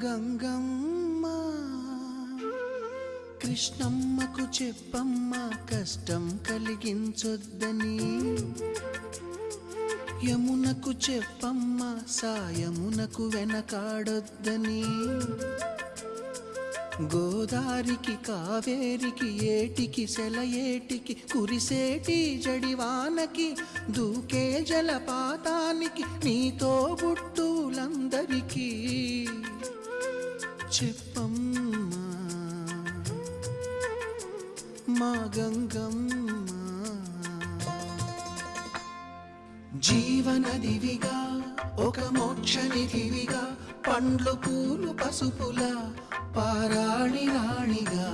గంగమ్మ కృష్ణమ్మకు చెప్పమ్మ కష్టం కలిగించొద్దని, యమునకు చెప్పమ్మ సాయమునకు వెనకాడొద్దని, గోదారికి కావేరికి ఏటికి సెలయేటికి కురిసేటి జడివానకి దూకే జలపాతానికి నీతో బుట్టులందరికీ చెప్పమ్మా మా గంగమ్మ. జీవనదివిగా ఒక మోక్షనిధివిగా పండ్లు పూలు పసుపుల పారాణి రాణిగా